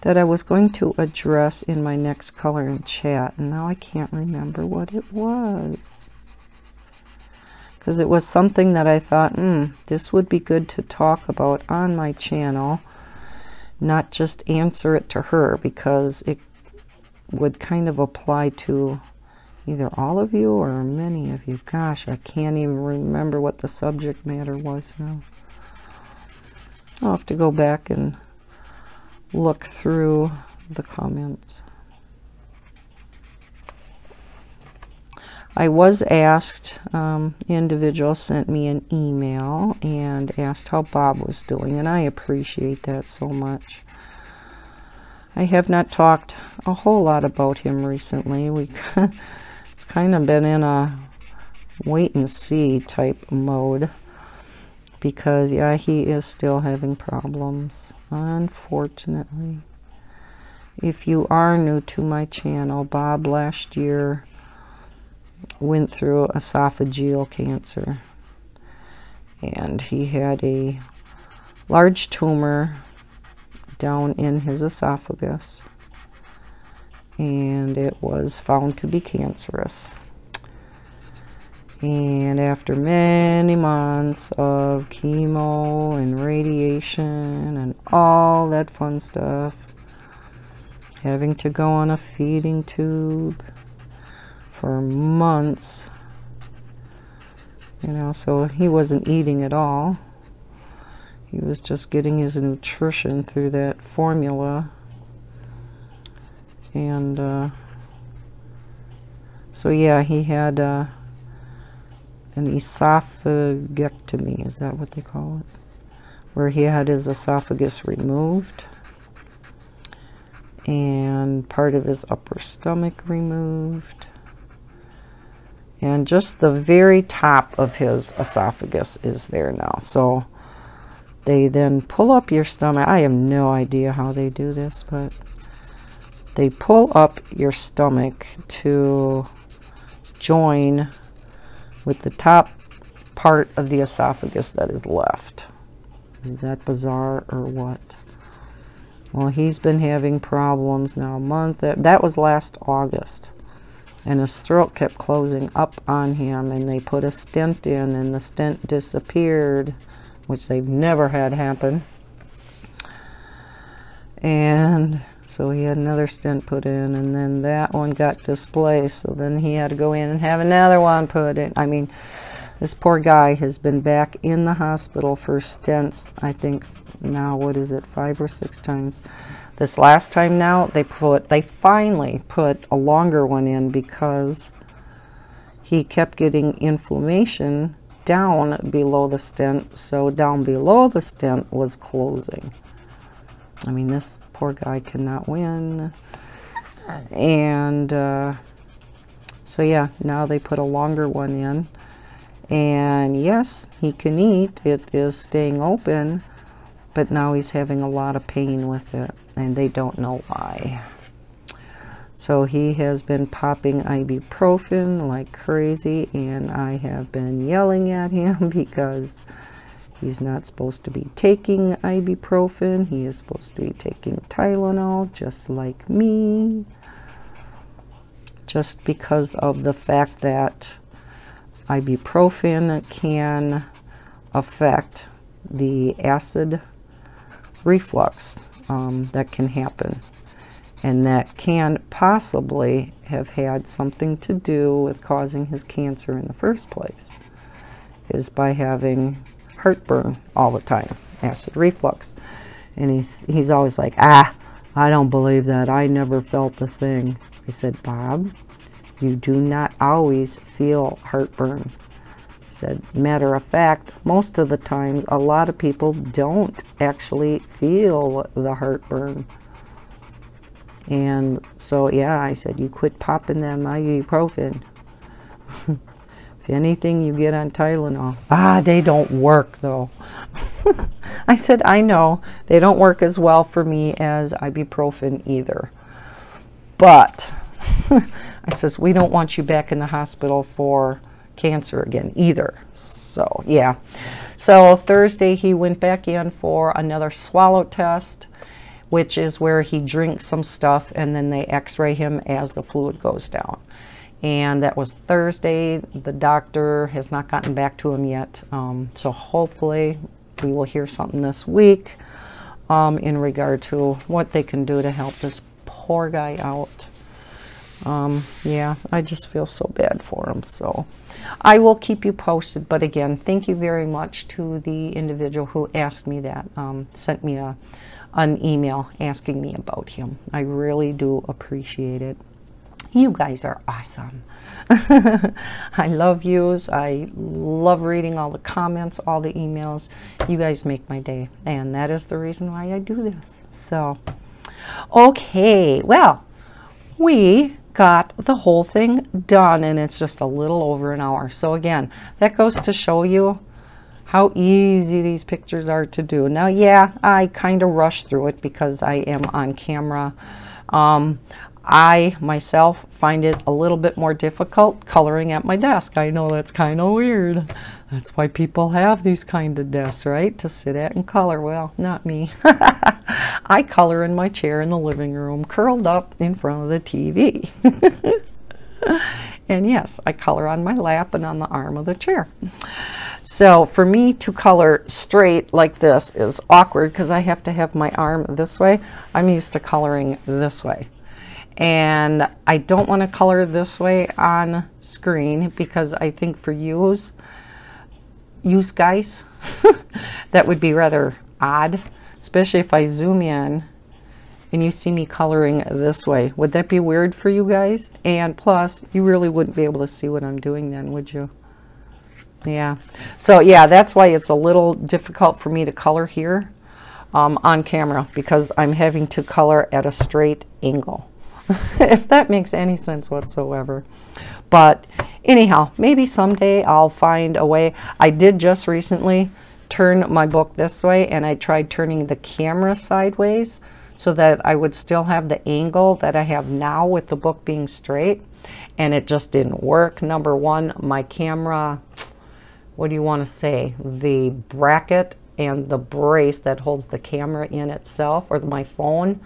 I was going to address in my next color and chat, and now I can't remember what it was. Because it was something that I thought, this would be good to talk about on my channel. Not just answer it to her, because it would kind of apply to either all of you or many of you. Gosh, I can't even remember what the subject matter was now. I'll have to go back and look through the comments. I was asked, individual sent me an email and asked how Bob was doing, and I appreciate that so much. I have not talked a whole lot about him recently. It's kind of been in a wait and see type mode because, yeah, he is still having problems, unfortunately. If you are new to my channel, Bob last year went through esophageal cancer, and he had a large tumor down in his esophagus, and it was found to be cancerous. And after many months of chemo and radiation and all that fun stuff, having to go on a feeding tube for months, you know, so he wasn't eating at all. He was just getting his nutrition through that formula. And so yeah, he had an esophagectomy, is that what they call it? Where he had his esophagus removed and part of his upper stomach removed. And just the very top of his esophagus is there now. So they then pull up your stomach. I have no idea how they do this, but they pull up your stomach to join with the top part of the esophagus that is left. Is that bizarre or what? Well, he's been having problems now a month. That was last August. And his throat kept closing up on him, and they put a stent in, and the stent disappeared, which they've never had happen. And so he had another stent put in, and then that one got displaced, so then he had to go in and have another one put in. I mean, this poor guy has been back in the hospital for stents, I think now, what is it, 5 or 6 times. This last time now, they finally put a longer one in because he kept getting inflammation down below the stent, so down below the stent was closing. I mean, this poor guy cannot win. And so yeah, now they put a longer one in, and yes, he can eat. It is staying open, but now he's having a lot of pain with it, and they don't know why. So he has been popping ibuprofen like crazy, and I have been yelling at him because he's not supposed to be taking ibuprofen. He is supposed to be taking Tylenol, just like me. Just because of the fact that ibuprofen can affect the acid reflux that can happen, and that can possibly have had something to do with causing his cancer in the first place, is by having heartburn all the time, acid reflux. And he's always like, I don't believe that, I never felt a thing. I said, Bob, you do not always feel heartburn. Said, matter of fact, most of the times a lot of people don't actually feel the heartburn. And so yeah, I said, you quit popping them ibuprofen. If anything, you get on Tylenol. They don't work though. I said, I know they don't work as well for me as ibuprofen either, but I says, we don't want you back in the hospital for cancer again either. So yeah, so Thursday he went back in for another swallow test, which is where he drinks some stuff and then they x-ray him as the fluid goes down. And that was Thursday. The doctor has not gotten back to him yet, so hopefully we will hear something this week in regard to what they can do to help this poor guy out. Yeah, I just feel so bad for him. So I will keep you posted. But again, thank you very much to the individual who asked me that, sent me an email asking me about him. I really do appreciate it. You guys are awesome. I love yous. I love reading all the comments, all the emails. You guys make my day, and that is the reason why I do this. So, okay, well, we got the whole thing done, and it's just a little over an hour. So again, that goes to show you how easy these pictures are to do. Now, yeah, I kind of rushed through it because I am on camera. I myself find it a little bit more difficult coloring at my desk. I know that's kind of weird. That's why people have these kind of desks, right? To sit at and color. Well, not me. I color in my chair in the living room, curled up in front of the TV. And yes, I color on my lap and on the arm of the chair. So for me to color straight like this is awkward because I have to have my arm this way. I'm used to coloring this way. And I don't want to color this way on screen because I think for you guys, that would be rather odd, especially if I zoom in and you see me coloring this way. Would that be weird for you guys? And plus, you really wouldn't be able to see what I'm doing then, would you? Yeah. So yeah, that's why it's a little difficult for me to color here on camera, because I'm having to color at a straight angle. If that makes any sense whatsoever. But anyhow, maybe someday I'll find a way. I did just recently turn my book this way, and I tried turning the camera sideways so that I would still have the angle that I have now with the book being straight, and it just didn't work. Number one, my camera, what do you want to say, the bracket and the brace that holds the camera in itself, or my phone,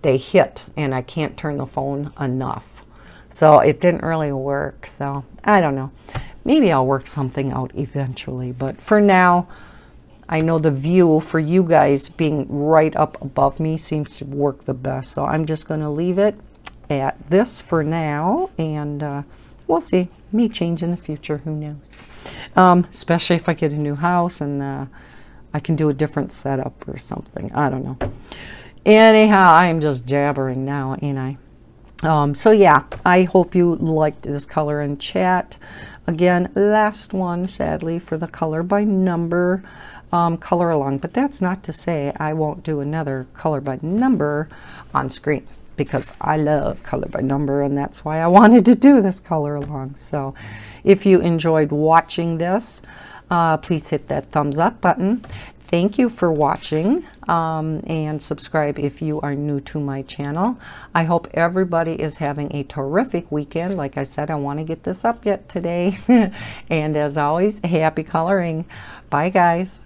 they hit, and I can't turn the phone enough. So it didn't really work. So I don't know. Maybe I'll work something out eventually. But for now, I know the view for you guys being right up above me seems to work the best. So I'm just going to leave it at this for now. And we'll see. May change in the future. Who knows? Especially if I get a new house and I can do a different setup or something. I don't know. Anyhow, I'm just jabbering now, ain't I? So yeah, I hope you liked this color and chat. Again, last one, sadly, for the color by number color along. But that's not to say I won't do another color by number on screen, because I love color by number, and that's why I wanted to do this color along. So if you enjoyed watching this, please hit that thumbs up button. Thank you for watching, and subscribe if you are new to my channel. I hope everybody is having a terrific weekend. Like I said, I want to get this up yet today. And as always, happy coloring. Bye, guys.